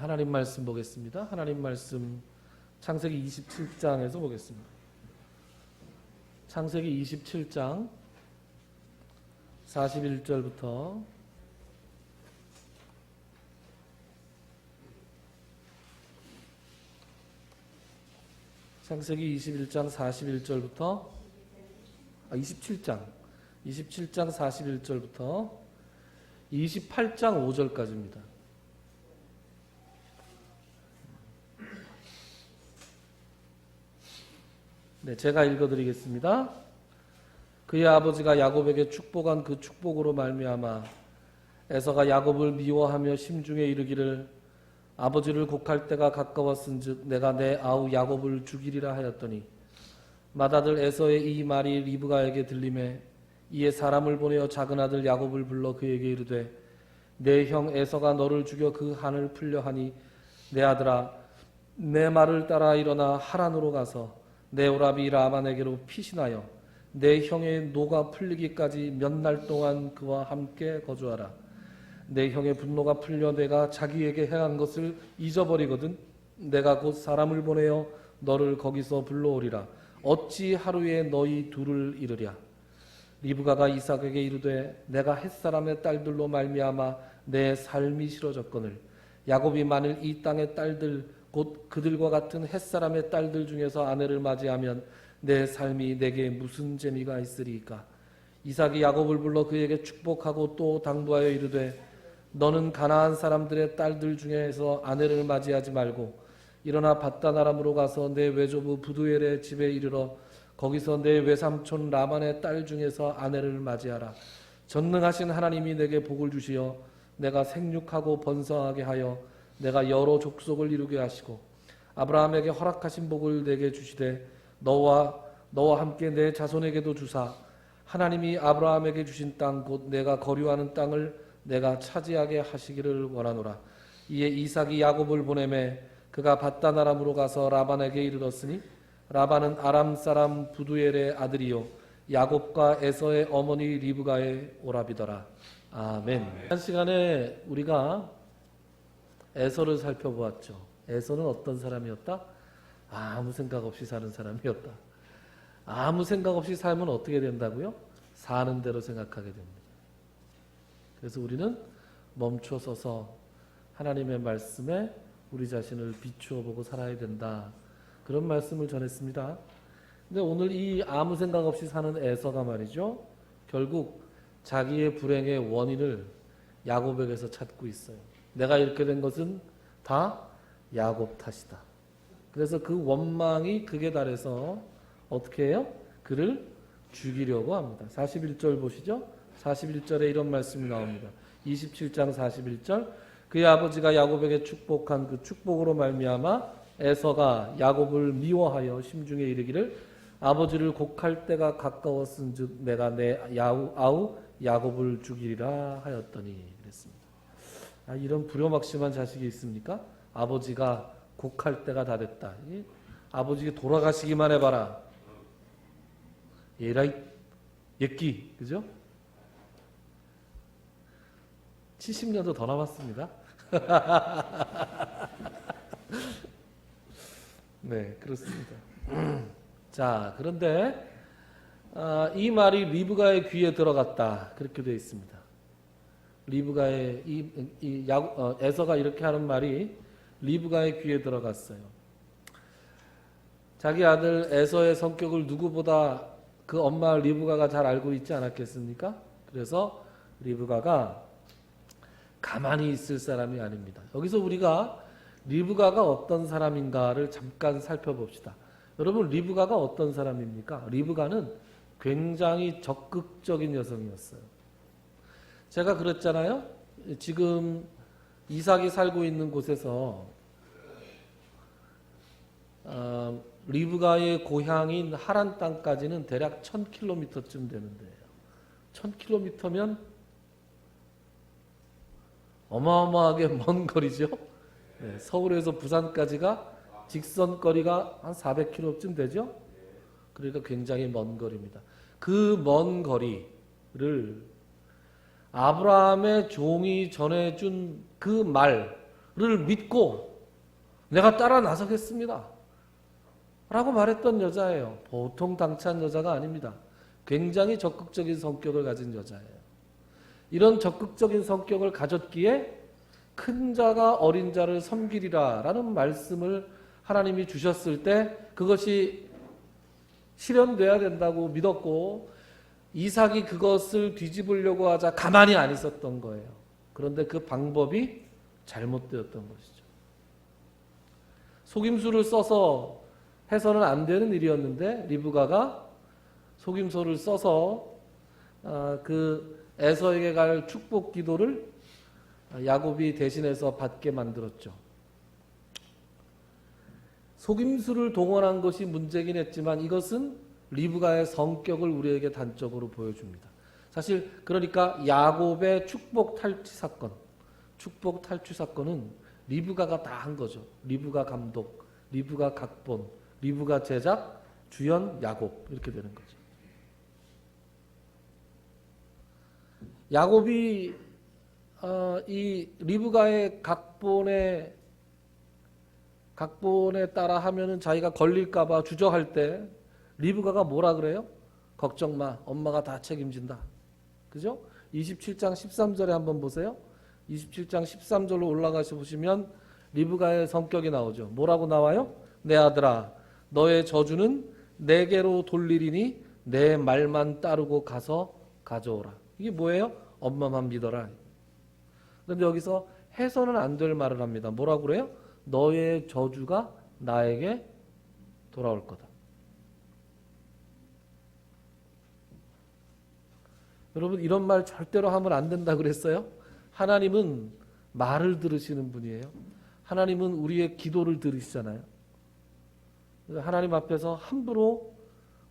하나님 말씀 보겠습니다. 하나님 말씀 창세기 27장에서 보겠습니다. 창세기 27장 41절부터 창세기 21장 41절부터 27장 41절부터 28장 5절까지입니다. 네, 제가 읽어드리겠습니다. 그의 아버지가 야곱에게 축복한 그 축복으로 말미암아 에서가 야곱을 미워하며 심중에 이르기를 아버지를 곡할 때가 가까웠은즉 내가 내 아우 야곱을 죽이리라 하였더니 맏아들 에서의 이 말이 리브가에게 들리매 이에 사람을 보내어 작은 아들 야곱을 불러 그에게 이르되 내 형 에서가 너를 죽여 그 한을 풀려 하니 내 아들아 내 말을 따라 일어나 하란으로 가서 내 오라비 라반에게로 피신하여 내 형의 노가 풀리기까지 몇 날 동안 그와 함께 거주하라. 내 형의 분노가 풀려 내가 자기에게 행한 것을 잊어버리거든 내가 곧 사람을 보내어 너를 거기서 불러오리라. 어찌 하루에 너희 둘을 이르랴. 리브가가 이삭에게 이르되 내가 햇사람의 딸들로 말미암아 내 삶이 싫어졌거늘 야곱이 만일 이 땅의 딸들 곧 그들과 같은 햇사람의 딸들 중에서 아내를 맞이하면 내 삶이 내게 무슨 재미가 있으리까. 이삭이 야곱을 불러 그에게 축복하고 또 당부하여 이르되 너는 가나안 사람들의 딸들 중에서 아내를 맞이하지 말고 일어나 밧단 아람으로 가서 내 외조부 부두엘의 집에 이르러 거기서 내 외삼촌 라반의 딸 중에서 아내를 맞이하라. 전능하신 하나님이 내게 복을 주시어 내가 생육하고 번성하게 하여 내가 여러 족속을 이루게 하시고 아브라함에게 허락하신 복을 내게 주시되 너와 함께 내 자손에게도 주사 하나님이 아브라함에게 주신 땅 곧 내가 거류하는 땅을 내가 차지하게 하시기를 원하노라. 이에 이삭이 야곱을 보내매 그가 밧단 아람으로 가서 라반에게 이르렀으니 라반은 아람 사람 부두엘의 아들이요 야곱과 에서의 어머니 리브가의 오라비더라. 아멘. 한 시간에 우리가 에서를 살펴보았죠. 에서는 어떤 사람이었다? 아무 생각 없이 사는 사람이었다. 아무 생각 없이 살면 어떻게 된다고요? 사는 대로 생각하게 됩니다. 그래서 우리는 멈춰서서 하나님의 말씀에 우리 자신을 비추어 보고 살아야 된다. 그런 말씀을 전했습니다. 근데 오늘 이 아무 생각 없이 사는 에서가 말이죠. 결국 자기의 불행의 원인을 야곱에게서 찾고 있어요. 내가 이렇게 된 것은 다 야곱 탓이다. 그래서 그 원망이 극에 달해서 어떻게 해요? 그를 죽이려고 합니다. 41절 보시죠. 41절에 이런 말씀이 나옵니다. 27장 41절 그의 아버지가 야곱에게 축복한 그 축복으로 말미암아 에서가 야곱을 미워하여 심중에 이르기를 아버지를 곡할 때가 가까웠은즉 내가 내 아우 야곱을 죽이리라 하였더니 그랬습니다. 이런 불효막심한 자식이 있습니까? 아버지가 곡할 때가 다 됐다. 아버지가 돌아가시기만 해봐라. 얘라이 예끼 그죠? 70년도 더 남았습니다. 네, 그렇습니다. 자, 그런데 이 말이 리브가의 귀에 들어갔다. 그렇게 되어 있습니다. 리브가의 에서가 이렇게 하는 말이 리브가의 귀에 들어갔어요. 자기 아들 에서의 성격을 누구보다 그 엄마 리브가가 잘 알고 있지 않았겠습니까? 그래서 리브가가 가만히 있을 사람이 아닙니다. 여기서 우리가 리브가가 어떤 사람인가를 잠깐 살펴봅시다. 여러분 리브가가 어떤 사람입니까? 리브가는 굉장히 적극적인 여성이었어요. 제가 그랬잖아요. 지금 이삭이 살고 있는 곳에서 리브가의 고향인 하란 땅까지는 대략 1000km쯤 되는데요. 1000km면 어마어마하게 먼 거리죠. 네, 서울에서 부산까지가 직선거리가 한 400km쯤 되죠. 그러니까 굉장히 먼 거리입니다. 그 먼 거리를 아브라함의 종이 전해준 그 말, 믿고 내가 따라 나서겠습니다 라고 말했던 여자예요. 보통 당찬 여자가 아닙니다. 굉장히 적극적인 성격을 가진 여자예요. 이런 적극적인 성격을 가졌기에 큰 자가 어린 자를 섬기리라 라는 말씀을 하나님이 주셨을 때 그것이 실현돼야 된다고 믿었고 이삭이 그것을 뒤집으려고 하자 가만히 안 있었던 거예요. 그런데 그 방법이 잘못되었던 것이죠. 속임수를 써서 해서는 안 되는 일이었는데 리브가가 속임수를 써서 그 에서에게 갈 축복 기도를 야곱이 대신해서 받게 만들었죠. 속임수를 동원한 것이 문제긴 했지만 이것은 리브가의 성격을 우리에게 단적으로 보여줍니다. 사실 그러니까 야곱의 축복 탈취 사건은 리브가가 다 한 거죠. 리브가 감독, 리브가 각본, 리브가 제작, 주연 야곱 이렇게 되는 거죠. 야곱이 이 리브가의 각본에 따라 하면은 자기가 걸릴까봐 주저할 때 리브가가 뭐라 그래요? 걱정 마, 엄마가 다 책임진다. 그죠? 27장 13절에 한번 보세요. 27장 13절로 올라가서 보시면 리브가의 성격이 나오죠. 뭐라고 나와요? 내 아들아, 너의 저주는 내게로 돌리리니 내 말만 따르고 가서 가져오라. 이게 뭐예요? 엄마만 믿어라. 그런데 여기서 해서는 안 될 말을 합니다. 뭐라고 그래요? 너의 저주가 나에게 돌아올 거다. 여러분 이런 말 절대로 하면 안 된다 그랬어요? 하나님은 말을 들으시는 분이에요. 하나님은 우리의 기도를 들으시잖아요. 하나님 앞에서 함부로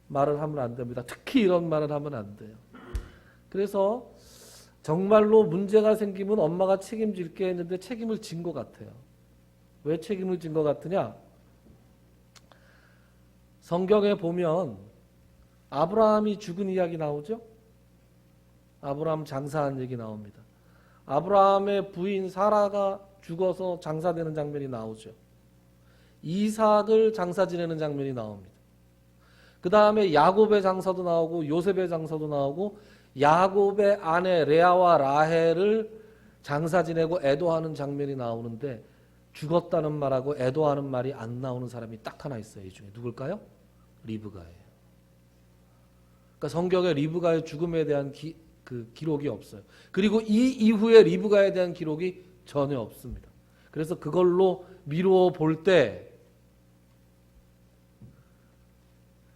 말을 하면 안 됩니다. 특히 이런 말을 하면 안 돼요. 그래서 정말로 문제가 생기면 엄마가 책임질게 했는데 책임을 진 것 같아요. 왜 책임을 진 것 같으냐? 성경에 보면 아브라함이 죽은 이야기 나오죠? 아브라함 장사한 얘기 나옵니다. 아브라함의 부인 사라가 죽어서 장사되는 장면이 나오죠. 이삭을 장사 지내는 장면이 나옵니다. 그 다음에 야곱의 장사도 나오고 요셉의 장사도 나오고 야곱의 아내 레아와 라헬을 장사 지내고 애도하는 장면이 나오는데 죽었다는 말하고 애도하는 말이 안 나오는 사람이 딱 하나 있어요. 이 중에 누굴까요? 리브가예요. 그러니까 성경에 리브가의 죽음에 대한 기록이 없어요. 그리고 이 이후에 리브가에 대한 기록이 전혀 없습니다. 그래서 그걸로 미루어 볼 때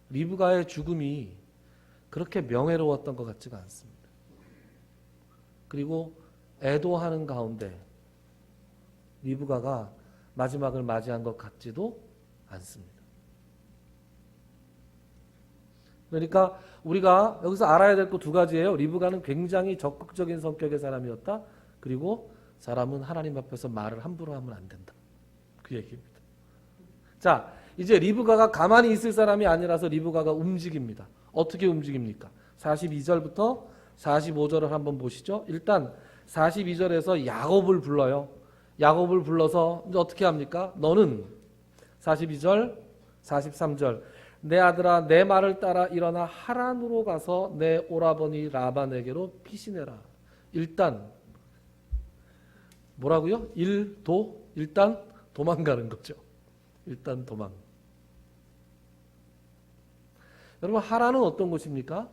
리브가의 죽음이 그렇게 명예로웠던 것 같지가 않습니다. 그리고 애도하는 가운데 리브가가 마지막을 맞이한 것 같지도 않습니다. 그러니까 우리가 여기서 알아야 될 거 두 가지예요. 리브가는 굉장히 적극적인 성격의 사람이었다. 그리고 사람은 하나님 앞에서 말을 함부로 하면 안 된다. 그 얘기입니다. 자, 이제 리브가가 가만히 있을 사람이 아니라서 리브가가 움직입니다. 어떻게 움직입니까? 42절부터 45절을 한번 보시죠. 일단 42절에서 야곱을 불러요. 야곱을 불러서 이제 어떻게 합니까? 너는 42절, 43절 내 아들아 내 말을 따라 일어나 하란으로 가서 내 오라버니 라반에게로 피신해라. 일단 뭐라고요? 일단 도망가는 거죠. 일단 도망. 여러분 하란은 어떤 곳입니까?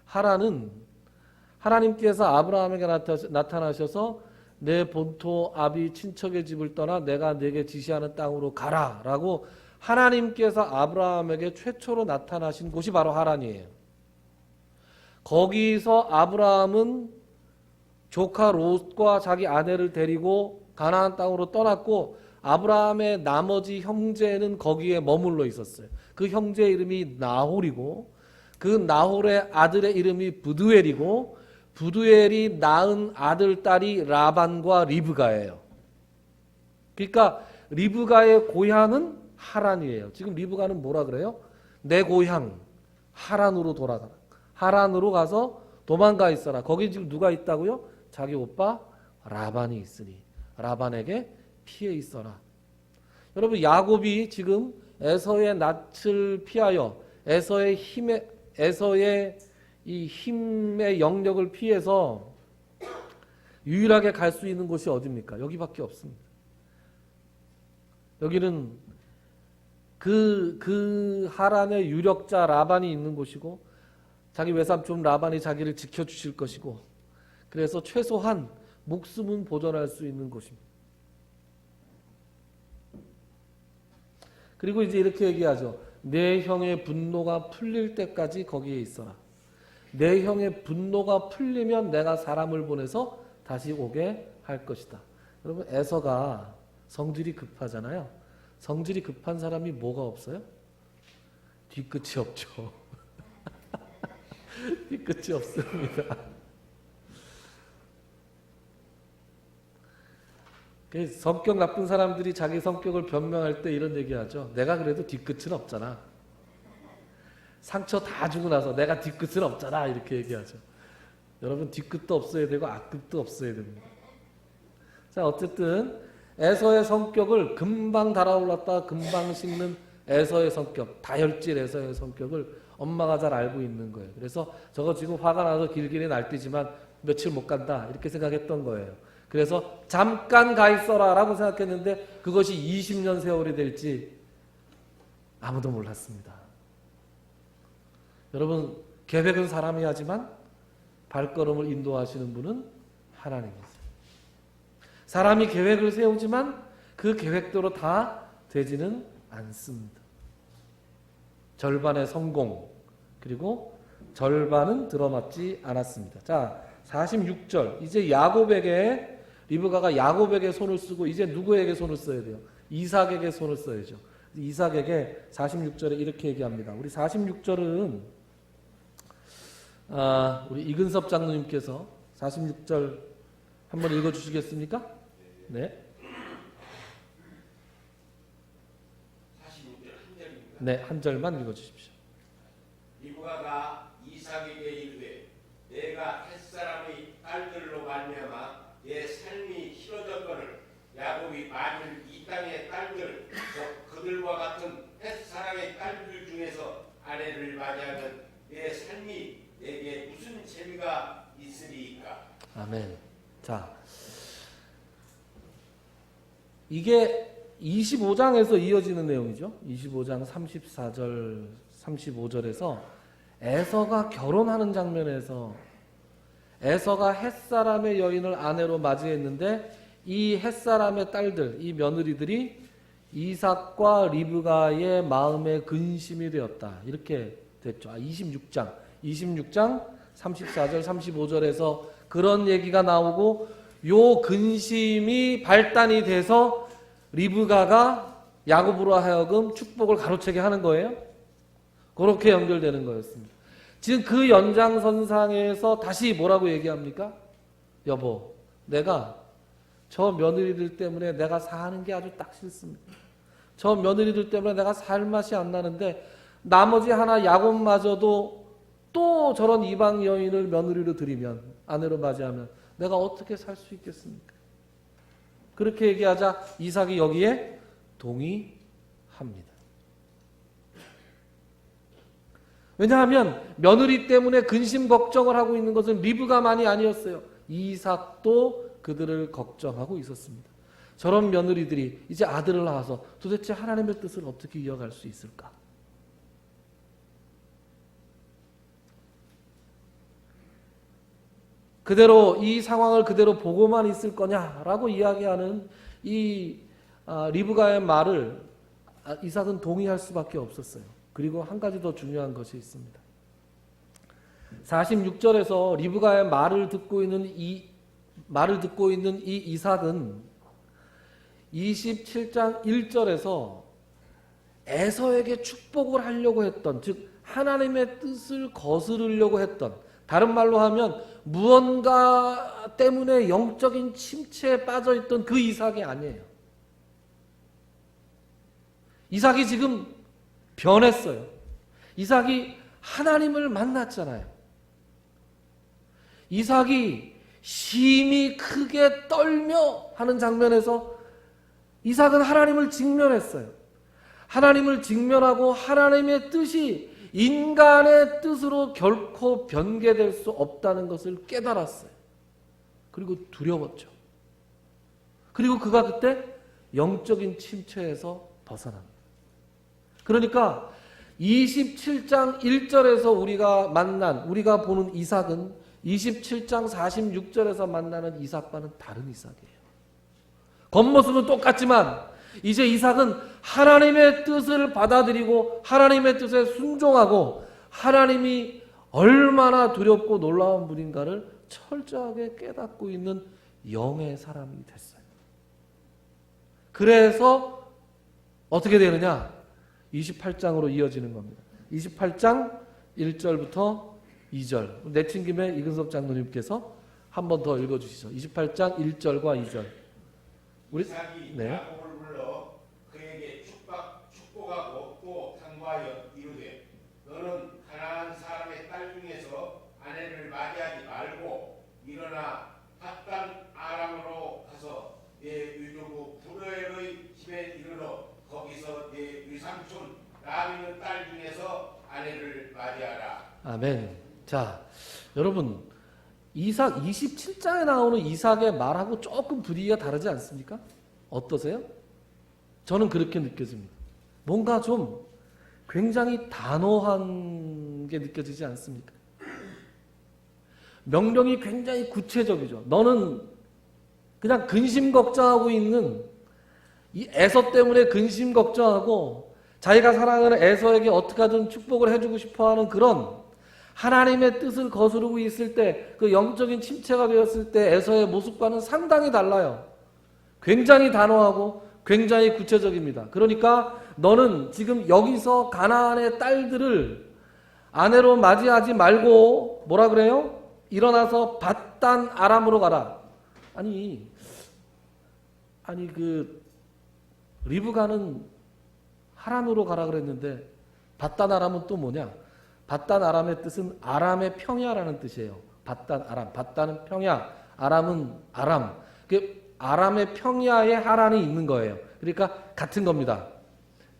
하란은 하나님께서 아브라함에게 나타나셔서 내 본토 아비 친척의 집을 떠나 내가 네게 지시하는 땅으로 가라라고 하나님께서 아브라함에게 최초로 나타나신 곳이 바로 하란이에요. 거기서 아브라함은 조카 롯과 자기 아내를 데리고 가나안 땅으로 떠났고 아브라함의 나머지 형제는 거기에 머물러 있었어요. 그 형제의 이름이 나홀이고 그 나홀의 아들의 이름이 부두엘이고 부두엘이 낳은 아들 딸이 라반과 리브가예요. 그러니까 리브가의 고향은 하란이에요. 지금 리브가는 뭐라 그래요? 내 고향 하란으로 돌아가라. 하란으로 가서 도망가 있어라. 거기 지금 누가 있다고요? 자기 오빠 라반이 있으니 라반에게 피해 있어라. 여러분, 야곱이 지금 에서의 낯을 피하여 에서의 이 힘의 영역을 피해서 유일하게 갈 수 있는 곳이 어디입니까? 여기밖에 없습니다. 여기는 그 하란의 유력자 라반이 있는 곳이고, 자기 외삼촌 라반이 자기를 지켜주실 것이고, 그래서 최소한 목숨은 보존할 수 있는 곳입니다. 그리고 이제 이렇게 얘기하죠. 내 형의 분노가 풀릴 때까지 거기에 있어라. 내 형의 분노가 풀리면 내가 사람을 보내서 다시 오게 할 것이다. 여러분, 에서가 성질이 급하잖아요. 성질이 급한 사람이 뭐가 없어요? 뒤끝이 없죠. 뒤끝이 없습니다. 성격 나쁜 사람들이 자기 성격을 변명할 때 이런 얘기하죠. 내가 그래도 뒤끝은 없잖아. 상처 다 주고 나서 내가 뒤끝은 없잖아, 이렇게 얘기하죠. 여러분, 뒤끝도 없어야 되고 앞끝도 없어야 됩니다. 자, 어쨌든 에서의 성격을 금방 달아올랐다 금방 식는 에서의 성격, 다혈질 에서의 성격을 엄마가 잘 알고 있는 거예요. 그래서 저거 지금 화가 나서 길길이 날뛰지만 며칠 못 간다, 이렇게 생각했던 거예요. 그래서 잠깐 가 있어라 라고 생각했는데 그것이 20년 세월이 될지 아무도 몰랐습니다. 여러분, 계획은 사람이 하지만 발걸음을 인도하시는 분은 하나님이세요. 사람이 계획을 세우지만 그 계획대로 다 되지는 않습니다. 절반의 성공, 그리고 절반은 들어맞지 않았습니다. 자, 46절. 이제 야곱에게, 리브가가 야곱에게 손을 쓰고 이제 누구에게 손을 써야 돼요? 이삭에게 손을 써야죠. 이삭에게 46절에 이렇게 얘기합니다. 우리 46절은 우리 이근섭 장로님께서 46절 한번 읽어주시겠습니까? 네. 46절 한 절입니다. 네, 한 절만 읽어주십시오. 리브가가 이삭에게 이르되 내가 햇사람의 딸들로 말미암아 내 삶이 싫어졌거늘 야곱이 만일 이 땅의 딸들 곧 그들과 같은 햇사람의 딸들 중에서 아내를 맞이하면 내 삶이 내게 무슨 재미가 있으리이까. 아멘. 자, 이게 25장에서 이어지는 내용이죠. 25장 34절, 35절에서 에서가 결혼하는 장면에서 에서가 햇사람의 여인을 아내로 맞이했는데 이 햇사람의 딸들, 이 며느리들이 이삭과 리브가의 마음의 근심이 되었다. 이렇게 됐죠. 26장 34절, 35절에서 그런 얘기가 나오고 요 근심이 발단이 돼서 리브가가 야곱으로 하여금 축복을 가로채게 하는 거예요. 그렇게 연결되는 거였습니다. 지금 그 연장선상에서 다시 뭐라고 얘기합니까? 여보, 내가 저 며느리들 때문에 내가 사는 게 아주 딱 싫습니다. 저 며느리들 때문에 내가 살 맛이 안 나는데 나머지 하나 야곱마저도 또 저런 이방 여인을 며느리로 들이면, 아내로 맞이하면 내가 어떻게 살 수 있겠습니까? 그렇게 얘기하자 이삭이 여기에 동의합니다. 왜냐하면 며느리 때문에 근심 걱정을 하고 있는 것은 리브가만이 아니었어요. 이삭도 그들을 걱정하고 있었습니다. 저런 며느리들이 이제 아들을 낳아서 도대체 하나님의 뜻을 어떻게 이어갈 수 있을까? 그대로 이 상황을 그대로 보고만 있을 거냐라고 이야기하는 이 리브가의 말을 이삭은 동의할 수밖에 없었어요. 그리고 한 가지 더 중요한 것이 있습니다. 46절에서 리브가의 말을 듣고 있는 이 이삭은 27장 1절에서 에서에게 축복을 하려고 했던, 즉 하나님의 뜻을 거스르려고 했던, 다른 말로 하면 무언가 때문에 영적인 침체에 빠져있던 그 이삭이 아니에요. 이삭이 지금 변했어요. 이삭이 하나님을 만났잖아요. 이삭이 심히 크게 떨며 하는 장면에서 이삭은 하나님을 직면했어요. 하나님을 직면하고 하나님의 뜻이 인간의 뜻으로 결코 변개될 수 없다는 것을 깨달았어요. 그리고 두려웠죠. 그리고 그가 그때 영적인 침체에서 벗어납니다. 그러니까 27장 1절에서 우리가 보는 이삭은 27장 46절에서 만나는 이삭과는 다른 이삭이에요. 겉모습은 똑같지만 이제 이삭은 하나님의 뜻을 받아들이고 하나님의 뜻에 순종하고 하나님이 얼마나 두렵고 놀라운 분인가를 철저하게 깨닫고 있는 영의 사람이 됐어요. 그래서 어떻게 되느냐? 28장으로 이어지는 겁니다. 28장 1절부터 2절. 내친 김에 이근섭 장로님께서 한 번 더 읽어주시죠. 28장 1절과 2절. 이삭이 야곱을 불러 그에게 축복하고 또 당부하여 이르되 너는 가나안 사람의 딸 중에서 아내를 맞이하지 말고 일어나 핫단 아람으로 가서 내 유조부 부르엘의 집에 이르러 거기서 내 외삼촌 라미의 딸 중에서 아내를 맞이하라. 아멘. 자, 여러분 이삭 27장에 나오는 이삭의 말하고 조금 분위기가 다르지 않습니까? 어떠세요? 저는 그렇게 느껴집니다. 뭔가 좀 굉장히 단호한 게 느껴지지 않습니까? 명령이 굉장히 구체적이죠. 너는 그냥 근심 걱정하고 있는 이 에서 때문에 근심 걱정하고 자기가 사랑하는 에서에게 어떻게 하든 축복을 해주고 싶어하는 그런 하나님의 뜻을 거스르고 있을 때 그 영적인 침체가 되었을 때 에서의 모습과는 상당히 달라요. 굉장히 단호하고 굉장히 구체적입니다. 그러니까 너는 지금 여기서 가나안의 딸들을 아내로 맞이하지 말고 뭐라 그래요? 일어나서 밧단 아람으로 가라. 아니 그 리브가는 하란으로 가라 그랬는데 밧단 아람은 또 뭐냐? 밧단 아람의 뜻은 아람의 평야라는 뜻이에요. 밧단 아람. 밧단은 평야, 아람은 아람. 아람의 평야에 하란이 있는 거예요. 그러니까 같은 겁니다.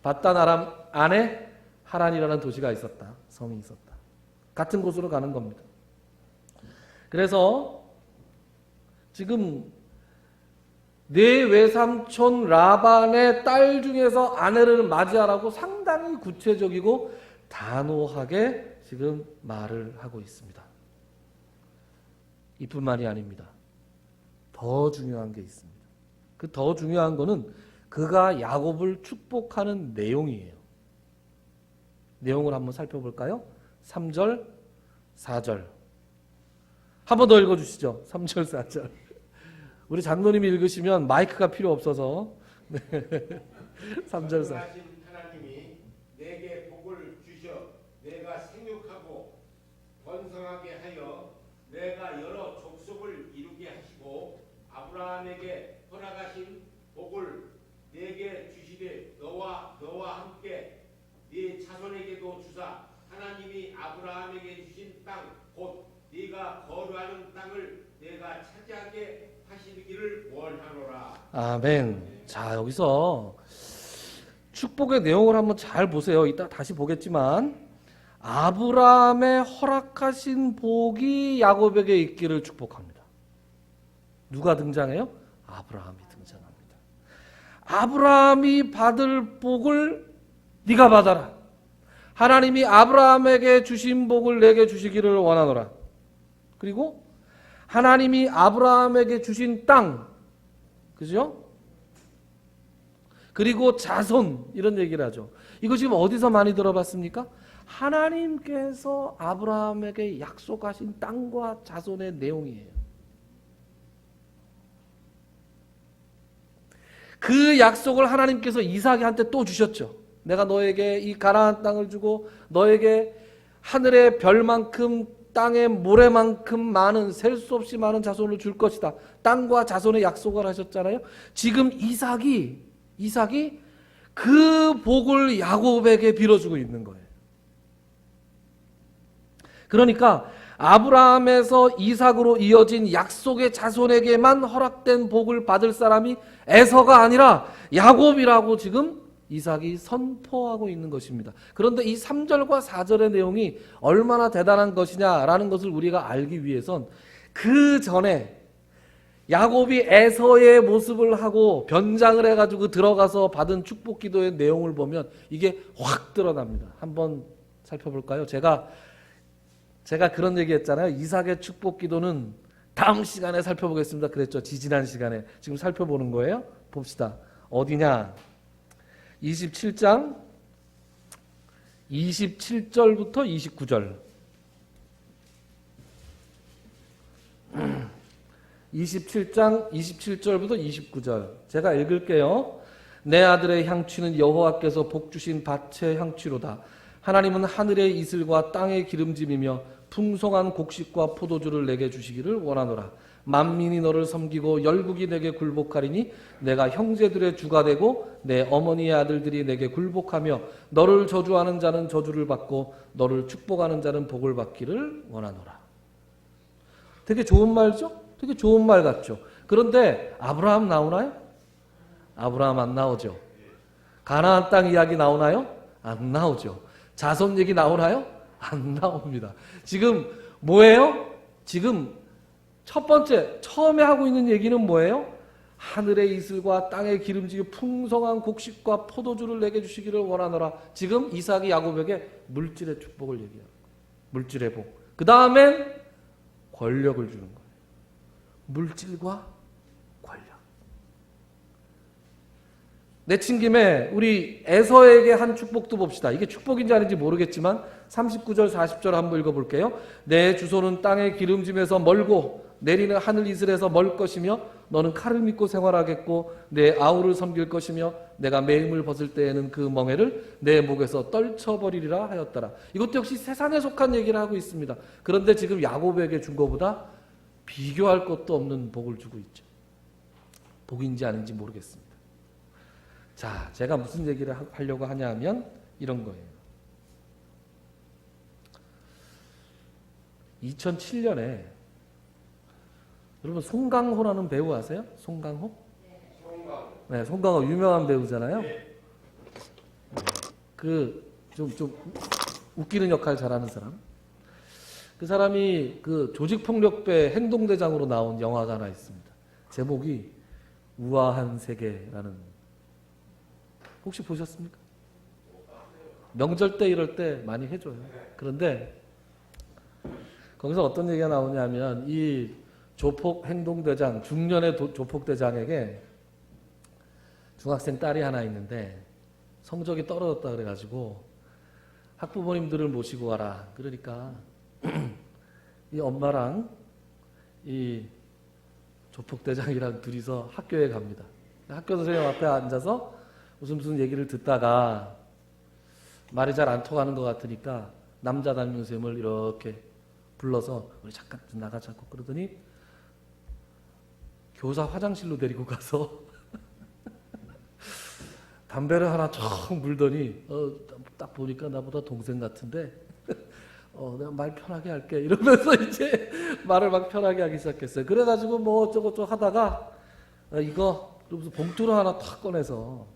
밧단 아람 안에 하란이라는 도시가 있었다. 성이 있었다. 같은 곳으로 가는 겁니다. 그래서 지금 내 외삼촌 라반의 딸 중에서 아내를 맞이하라고 상당히 구체적이고 단호하게 지금 말을 하고 있습니다. 이뿐만이 아닙니다. 더 중요한 게 있습니다. 그 더 중요한 거는 그가 야곱을 축복하는 내용이에요. 내용을 한번 살펴볼까요? 3절, 4절. 한 번 더 읽어주시죠. 3절, 4절. 우리 장로님이 읽으시면 마이크가 필요 없어서 3절, 4절. 하나님이 내게 복을 주셔 내가 생육하고 번성하게 하여 내가 여러 족속을 이루게 하시고 아브라함에게 허락하신 복을 내게 주시되 너와 함께 네 자손에게도 주사 하나님이 아브라함에게 주신 땅 곧 네가 거류하는 땅을 내가 차지하게 하시기를 원하노라. 아멘. 자, 여기서 축복의 내용을 한번 잘 보세요. 이따 다시 보겠지만 아브라함의 허락하신 복이 야곱에게 있기를 축복합니다. 누가 등장해요? 아브라함이 등장합니다. 아브라함이 받을 복을 네가 받아라. 하나님이 아브라함에게 주신 복을 내게 주시기를 원하노라. 그리고 하나님이 아브라함에게 주신 땅, 그죠? 그리고 자손, 이런 얘기를 하죠. 이거 지금 어디서 많이 들어봤습니까? 하나님께서 아브라함에게 약속하신 땅과 자손의 내용이에요. 그 약속을 하나님께서 이삭한테 또 주셨죠. 내가 너에게 이 가나안 땅을 주고 너에게 하늘의 별만큼 땅의 모래만큼 많은 셀 수 없이 많은 자손을 줄 것이다. 땅과 자손의 약속을 하셨잖아요. 지금 이삭이 그 복을 야곱에게 빌어주고 있는 거예요. 그러니까 아브라함에서 이삭으로 이어진 약속의 자손에게만 허락된 복을 받을 사람이 에서가 아니라 야곱이라고 지금 이삭이 선포하고 있는 것입니다. 그런데 이 3절과 4절의 내용이 얼마나 대단한 것이냐라는 것을 우리가 알기 위해선 그 전에 야곱이 에서의 모습을 하고 변장을 해가지고 들어가서 받은 축복 기도의 내용을 보면 이게 확 드러납니다. 한번 살펴볼까요? 제가 그런 얘기 했잖아요. 이삭의 축복 기도는 다음 시간에 살펴보겠습니다. 그랬죠. 지지난 시간에. 지금 살펴보는 거예요. 봅시다. 어디냐? 27장 27절부터 29절. 27장 27절부터 29절. 제가 읽을게요. 내 아들의 향취는 여호와께서 복 주신 밭의 향취로다. 하나님은 하늘의 이슬과 땅의 기름짐이며 풍성한 곡식과 포도주를 내게 주시기를 원하노라. 만민이 너를 섬기고 열국이 내게 굴복하리니 내가 형제들의 주가 되고 내 어머니의 아들들이 내게 굴복하며 너를 저주하는 자는 저주를 받고 너를 축복하는 자는 복을 받기를 원하노라. 되게 좋은 말죠? 되게 좋은 말 같죠? 그런데 아브라함 나오나요? 아브라함 안 나오죠. 가나안 땅 이야기 나오나요? 안 나오죠. 자손 얘기 나오나요? 안 나옵니다. 지금 뭐예요? 지금 첫 번째 처음에 하고 있는 얘기는 뭐예요? 하늘의 이슬과 땅의 기름지기 풍성한 곡식과 포도주를 내게 주시기를 원하노라. 지금 이삭이 야곱에게 물질의 축복을 얘기해요. 물질의 복. 그 다음에 권력을 주는 거예요. 물질과 권력. 내친 김에 우리 에서에게 한 축복도 봅시다. 이게 축복인지 아닌지 모르겠지만 39절 40절 한번 읽어볼게요. 내 주소는 땅의 기름짐에서 멀고 내리는 하늘 이슬에서 멀 것이며 너는 칼을 믿고 생활하겠고 내 아우를 섬길 것이며 내가 매임을 벗을 때에는 그 멍에를 내 목에서 떨쳐버리리라 하였더라. 이것도 역시 세상에 속한 얘기를 하고 있습니다. 그런데 지금 야곱에게 준 것보다 비교할 것도 없는 복을 주고 있죠. 복인지 아닌지 모르겠습니다. 자, 제가 무슨 얘기를 하려고 하냐 하면 이런 거예요. 2007년에 여러분 송강호라는 배우 아세요? 송강호? 네, 송강호 유명한 배우잖아요. 좀 웃기는 역할 잘하는 사람. 그 사람이 그 조직폭력배 행동대장으로 나온 영화가 하나 있습니다. 제목이 우아한 세계라는. 혹시 보셨습니까? 명절 때 이럴 때 많이 해줘요. 그런데 거기서 어떤 얘기가 나오냐면 이 조폭 행동대장, 중년의 조폭대장에게 중학생 딸이 하나 있는데 성적이 떨어졌다 그래가지고 학부모님들을 모시고 와라. 그러니까 이 엄마랑 이 조폭대장이랑 둘이서 학교에 갑니다. 학교 선생님 앞에 앉아서 무슨 얘기를 듣다가 말이 잘 안 통하는 것 같으니까 남자 담임 선생님을 이렇게 불러서 우리 잠깐 나가자고 그러더니 교사 화장실로 데리고 가서 담배를 하나 척 물더니 딱 보니까 나보다 동생 같은데 내가 말 편하게 할게 이러면서 이제 말을 막 편하게 하기 시작했어요. 그래가지고 뭐 어쩌고저쩌고 하다가 이거 그러면서 봉투를 하나 탁 꺼내서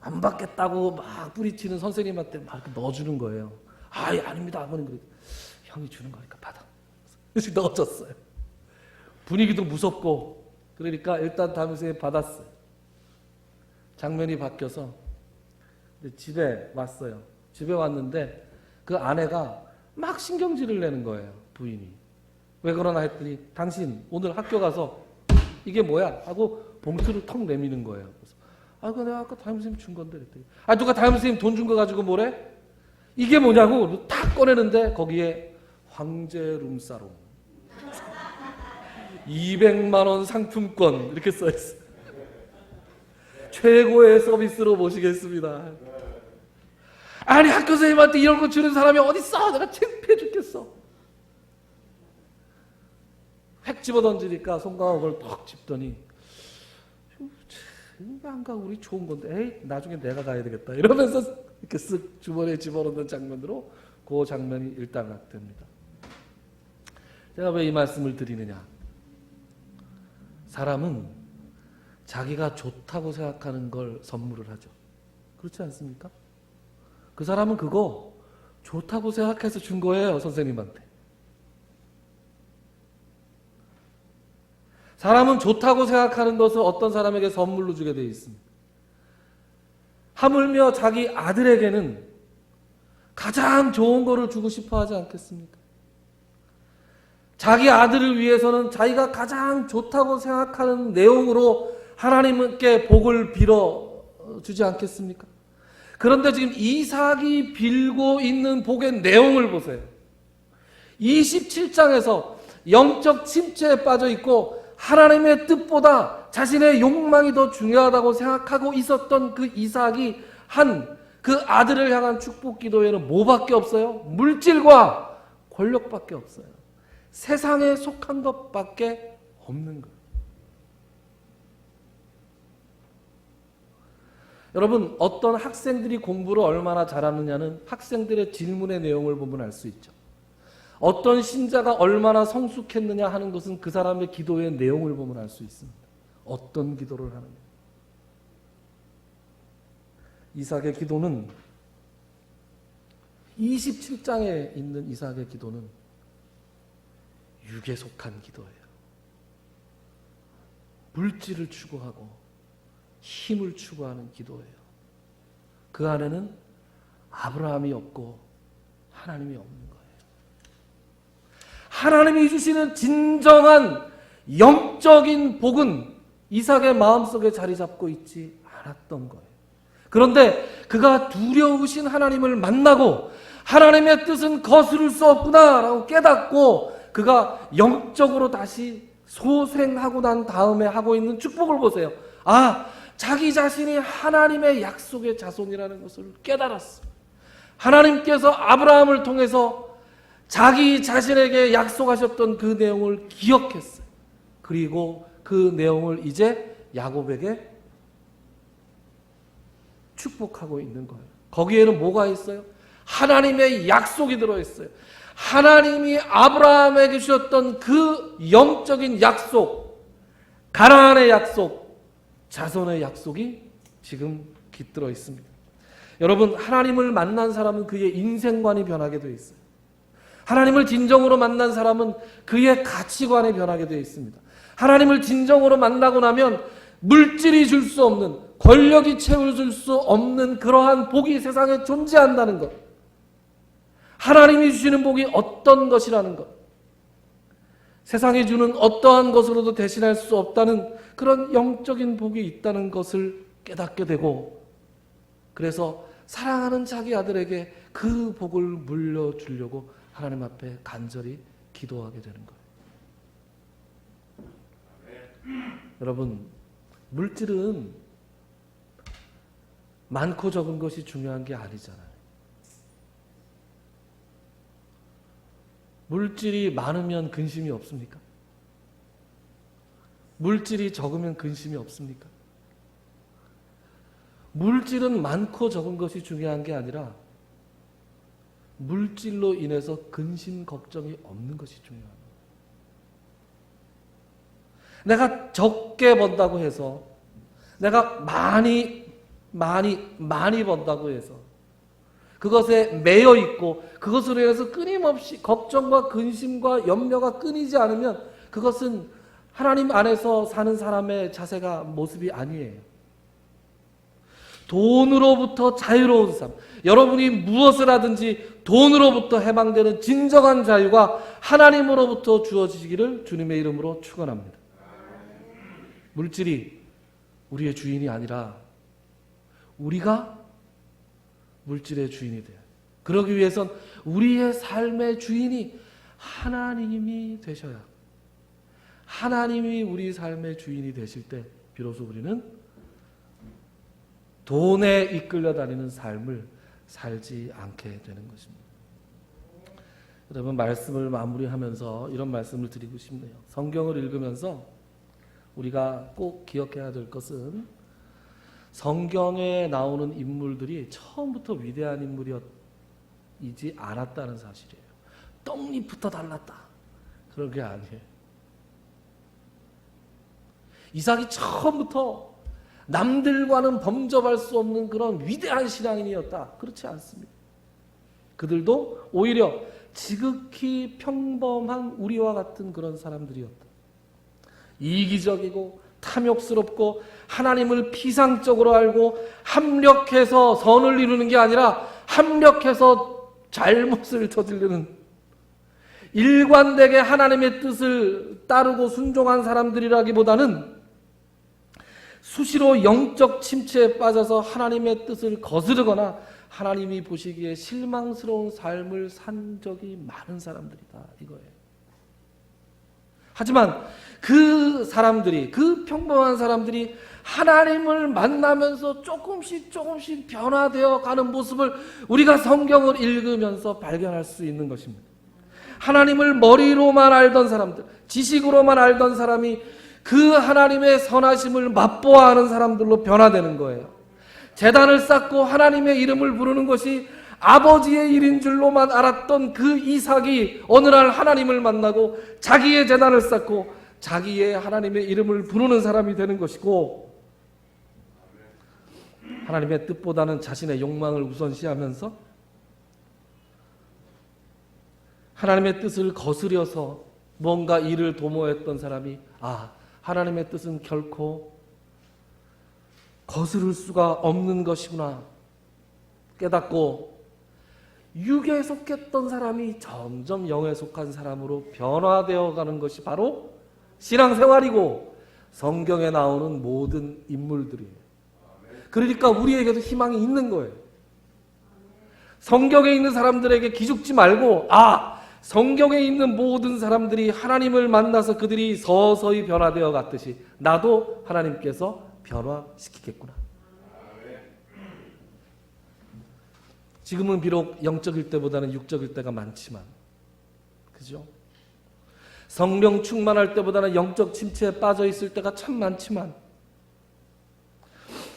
안 받겠다고 막 뿌리치는 선생님한테 막 이렇게 넣어주는 거예요. 아닙니다 아버님. 그래. 형이 주는 거니까 받아. 그래서 넣어줬어요. 분위기도 무섭고 그러니까 일단 담임 선생님이 받았어요. 장면이 바뀌어서 집에 왔어요. 집에 왔는데 그 아내가 막 신경질을 내는 거예요. 부인이. 왜 그러나 했더니 당신 오늘 학교 가서 이게 뭐야? 하고 봉투를 턱 내미는 거예요. 그래서 그거 내가 아까 담임 선생님 준 건데 그랬더니 누가 담임 선생님 돈 준 거 가지고 뭐래? 이게 뭐냐고 탁 꺼내는데 거기에 황제 룸사롱 200만 원 상품권 이렇게 써있어. 최고의 서비스로 모시겠습니다. 아니 학교 선생님한테 이런 거 주는 사람이 어딨어? 내가 창피해 죽겠어. 획 집어 던지니까 송강호 그걸 턱 집더니 안 가 우리 좋은 건데 에이 나중에 내가 가야 되겠다 이러면서 이렇게 쓱 주머니에 집어넣는 장면으로 그 장면이 일단락됩니다. 제가 왜 이 말씀을 드리느냐? 사람은 자기가 좋다고 생각하는 걸 선물을 하죠. 그렇지 않습니까? 그 사람은 그거 좋다고 생각해서 준 거예요, 선생님한테. 사람은 좋다고 생각하는 것을 어떤 사람에게 선물로 주게 되어 있습니다. 하물며 자기 아들에게는 가장 좋은 거를 주고 싶어 하지 않겠습니까? 자기 아들을 위해서는 자기가 가장 좋다고 생각하는 내용으로 하나님께 복을 빌어 주지 않겠습니까? 그런데 지금 이삭이 빌고 있는 복의 내용을 보세요. 27장에서 영적 침체에 빠져 있고 하나님의 뜻보다 자신의 욕망이 더 중요하다고 생각하고 있었던 그 이삭이 한 그 아들을 향한 축복 기도에는 뭐밖에 없어요? 물질과 권력밖에 없어요. 세상에 속한 것밖에 없는 거예요. 여러분, 어떤 학생들이 공부를 얼마나 잘하느냐는 학생들의 질문의 내용을 보면 알 수 있죠. 어떤 신자가 얼마나 성숙했느냐 하는 것은 그 사람의 기도의 내용을 보면 알 수 있습니다. 어떤 기도를 하느냐. 이삭의 기도는 27장에 있는 이삭의 기도는 육에 속한 기도예요. 물질을 추구하고 힘을 추구하는 기도예요. 그 안에는 아브라함이 없고 하나님이 없는 거예요. 하나님이 주시는 진정한 영적인 복은 이삭의 마음속에 자리 잡고 있지 않았던 거예요. 그런데 그가 두려우신 하나님을 만나고 하나님의 뜻은 거스를 수 없구나라고 깨닫고 그가 영적으로 다시 소생하고 난 다음에 하고 있는 축복을 보세요. 자기 자신이 하나님의 약속의 자손이라는 것을 깨달았어. 하나님께서 아브라함을 통해서 자기 자신에게 약속하셨던 그 내용을 기억했어요. 그리고 그 내용을 이제 야곱에게 축복하고 있는 거예요. 거기에는 뭐가 있어요? 하나님의 약속이 들어있어요. 하나님이 아브라함에게 주셨던 그 영적인 약속, 가나안의 약속, 자손의 약속이 지금 깃들어 있습니다. 여러분, 하나님을 만난 사람은 그의 인생관이 변하게 되어 있어요. 하나님을 진정으로 만난 사람은 그의 가치관이 변하게 되어 있습니다. 하나님을 진정으로 만나고 나면 물질이 줄 수 없는, 권력이 채워줄 수 없는 그러한 복이 세상에 존재한다는 것. 하나님이 주시는 복이 어떤 것이라는 것. 세상이 주는 어떠한 것으로도 대신할 수 없다는 그런 영적인 복이 있다는 것을 깨닫게 되고, 그래서 사랑하는 자기 아들에게 그 복을 물려주려고 하나님 앞에 간절히 기도하게 되는 거예요. 여러분, 물질은 많고 적은 것이 중요한 게 아니잖아요. 물질이 많으면 근심이 없습니까? 물질이 적으면 근심이 없습니까? 물질은 많고 적은 것이 중요한 게 아니라 물질로 인해서 근심, 걱정이 없는 것이 중요합니다. 내가 적게 번다고 해서, 내가 많이 번다고 해서 그것에 매여 있고 그것으로 인해서 끊임없이 걱정과 근심과 염려가 끊이지 않으면 그것은 하나님 안에서 사는 사람의 자세가 모습이 아니에요. 돈으로부터 자유로운 삶, 여러분이 무엇을 하든지 돈으로부터 해방되는 진정한 자유가 하나님으로부터 주어지기를 주님의 이름으로 축원합니다. 물질이 우리의 주인이 아니라 우리가 물질의 주인이 돼요. 그러기 위해선 우리의 삶의 주인이 하나님이 되셔야, 하나님이 우리 삶의 주인이 되실 때 비로소 우리는 돈에 이끌려 다니는 삶을 살지 않게 되는 것입니다. 여러분, 말씀을 마무리하면서 이런 말씀을 드리고 싶네요. 성경을 읽으면서 우리가 꼭 기억해야 될 것은 성경에 나오는 인물들이 처음부터 위대한 인물이지 않았다는 사실이에요. 떡잎부터 달랐다. 그런 게 아니에요. 이삭이 처음부터 남들과는 범접할 수 없는 그런 위대한 신앙인이었다. 그렇지 않습니다. 그들도 오히려 지극히 평범한 우리와 같은 그런 사람들이었다. 이기적이고 탐욕스럽고 하나님을 피상적으로 알고 합력해서 선을 이루는 게 아니라 합력해서 잘못을 저지르는, 일관되게 하나님의 뜻을 따르고 순종한 사람들이라기보다는 수시로 영적 침체에 빠져서 하나님의 뜻을 거스르거나 하나님이 보시기에 실망스러운 삶을 산 적이 많은 사람들이다, 이거예요. 하지만 그 사람들이, 그 평범한 사람들이 하나님을 만나면서 조금씩 변화되어 가는 모습을 우리가 성경을 읽으면서 발견할 수 있는 것입니다. 하나님을 머리로만 알던 사람들, 지식으로만 알던 사람이 그 하나님의 선하심을 맛보아하는 사람들로 변화되는 거예요. 제단을 쌓고 하나님의 이름을 부르는 것이 아버지의 일인 줄로만 알았던 그 이삭이 어느 날 하나님을 만나고 자기의 제단을 쌓고 자기의 하나님의 이름을 부르는 사람이 되는 것이고, 하나님의 뜻보다는 자신의 욕망을 우선시하면서 하나님의 뜻을 거스려서 뭔가 일을 도모했던 사람이 하나님의 뜻은 결코 거스를 수가 없는 것이구나 깨닫고 육에 속했던 사람이 점점 영에 속한 사람으로 변화되어 가는 것이 바로 신앙생활이고 성경에 나오는 모든 인물들이에요. 그러니까 우리에게도 희망이 있는 거예요. 성경에 있는 사람들에게 기죽지 말고 성경에 있는 모든 사람들이 하나님을 만나서 그들이 서서히 변화되어 갔듯이 나도 하나님께서 변화시키겠구나. 지금은 비록 영적일 때보다는 육적일 때가 많지만, 그죠? 성령 충만할 때보다는 영적 침체에 빠져 있을 때가 참 많지만,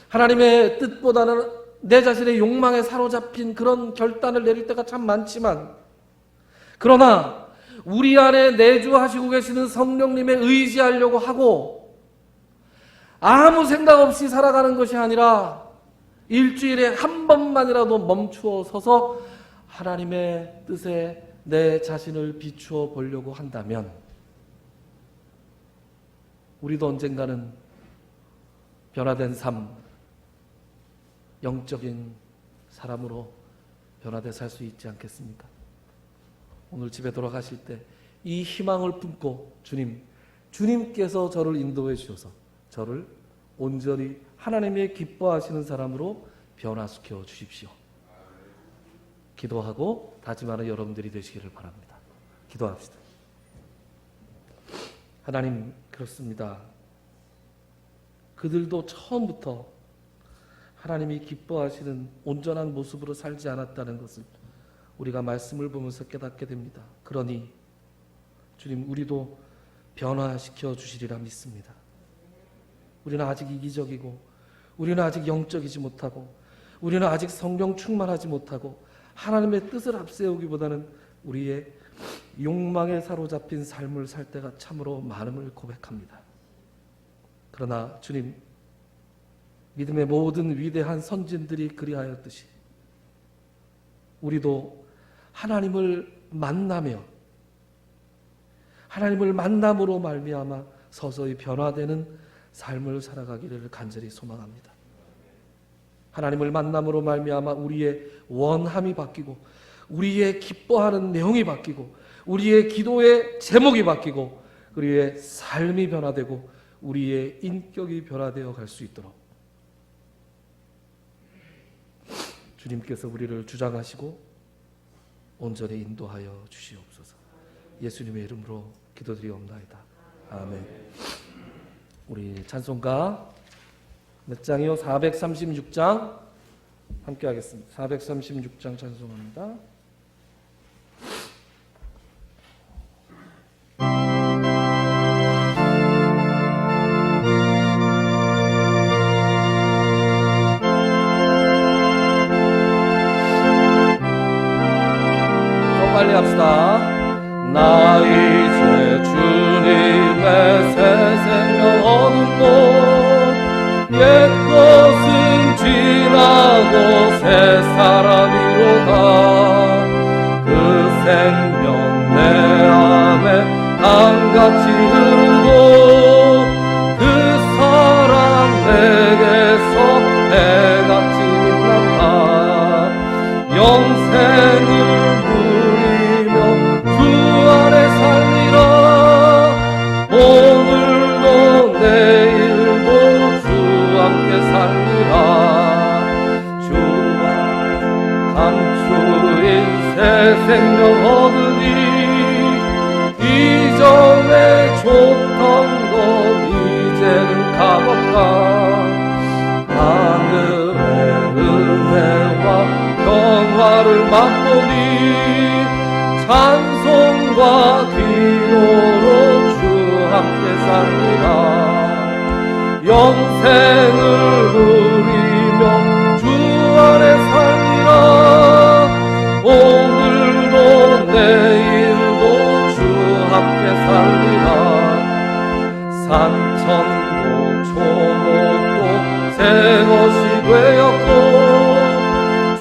하나님의 뜻보다는 내 자신의 욕망에 사로잡힌 그런 결단을 내릴 때가 참 많지만, 그러나 우리 안에 내주하시고 계시는 성령님에 의지하려고 하고 아무 생각 없이 살아가는 것이 아니라 일주일에 한 번만이라도 멈추어 서서 하나님의 뜻에 내 자신을 비추어 보려고 한다면 우리도 언젠가는 변화된 삶, 영적인 사람으로 변화돼 살 수 있지 않겠습니까? 오늘 집에 돌아가실 때 이 희망을 품고 주님께서 저를 인도해 주셔서 저를 온전히 하나님의 기뻐하시는 사람으로 변화시켜 주십시오. 기도하고 다짐하는 여러분들이 되시기를 바랍니다. 기도합시다. 하나님, 그렇습니다. 그들도 처음부터 하나님이 기뻐하시는 온전한 모습으로 살지 않았다는 것을 우리가 말씀을 보면서 깨닫게 됩니다. 그러니 주님, 우리도 변화시켜 주시리라 믿습니다. 우리는 아직 이기적이고 우리는 아직 영적이지 못하고 우리는 아직 성령 충만하지 못하고 하나님의 뜻을 앞세우기보다는 우리의 욕망에 사로잡힌 삶을 살 때가 참으로 많음을 고백합니다. 그러나 주님, 믿음의 모든 위대한 선진들이 그리하였듯이 우리도 하나님을 만남으로 말미암아 서서히 변화되는 삶을 살아가기를 간절히 소망합니다. 하나님을 만남으로 말미암아 우리의 원함이 바뀌고 우리의 기뻐하는 내용이 바뀌고 우리의 기도의 제목이 바뀌고 우리의 삶이 변화되고 우리의 인격이 변화되어 갈 수 있도록 주님께서 우리를 주장하시고 온전히 인도하여 주시옵소서. 예수님의 이름으로 기도드리옵나이다. 아멘. 우리 찬송가 몇 장이요? 436장 함께 하겠습니다. 436장 찬송합니다. 빨리 합시다. 나 이제 주님의 새 생명 얻음도 옛 것은 지나고 새 사람이로다. 그 생명 내 안에 강같이 흐르고 그 사랑 내게서 해같이 빛난다. 영생을 누리며 주 안에 살리라. 오늘도 내일도 주 함께 살리라. 주가 감추인 새 생명 얻으니 이전에 줬던 것 이제는 값없다. 하늘의 은혜와 평화를 맛보니 찬송과 기도로 주 함께 살리라. 영생을 누리며 주 안에 살리라. 오늘도 내일도 주 함께 살리라. 산천도 초목도 새 것이 되었고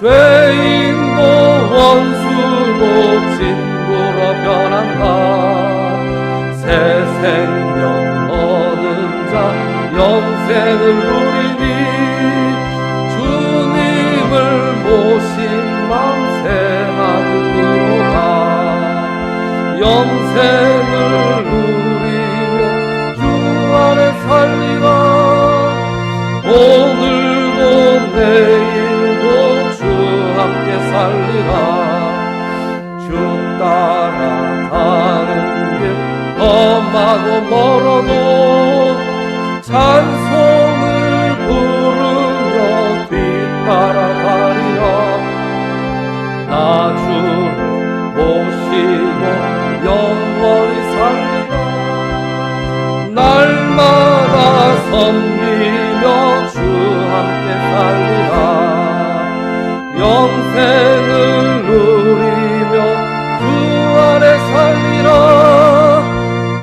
죄인도 원수도 친구로 변한다. 새 생명 얻은 자 영생을 누리니 주님을 모신 맘새 하늘이로다. 영생을 누리며 주 안에 살리라. 오늘도 내일도 주 함께 살리라. 주 따라가는 길 험하고 멀어도 찬송을 부르며 뒤따라가리라. 나 주를 모시고 영원히 살리라. 날마다 섬기며 주 함께 살리라. 영생을 누리며 주 안에 살리라.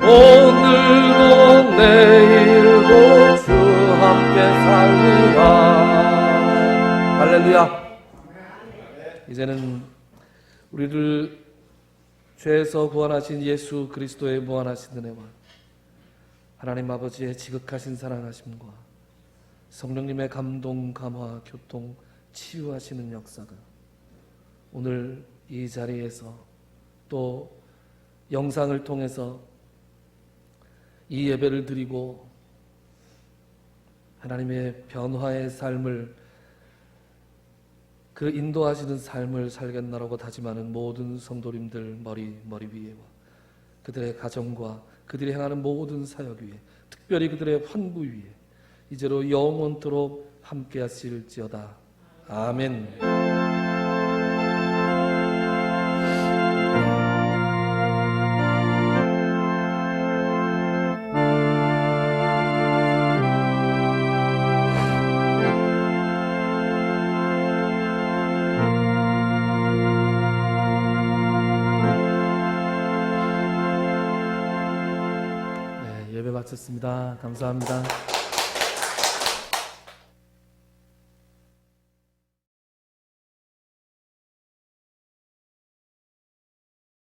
오늘도 내일도 주 함께 살리라. 할렐루야. 이제는 우리를 죄에서 구원하신 예수 그리스도의 무한하신 은혜와 하나님 아버지의 지극하신 사랑하심과 성령님의 감동, 감화, 교통, 치유하시는 역사가 오늘 이 자리에서 또 영상을 통해서 이 예배를 드리고 하나님의 변화의 삶을 그 인도하시는 삶을 살겠나라고 다짐하는 모든 성도님들 머리 위에와 그들의 가정과 그들이 행하는 모든 사역 위에 특별히 그들의 환부 위에 이제로 영원토록 함께 하실지어다. 아멘. 예배 마쳤습니다. 감사합니다.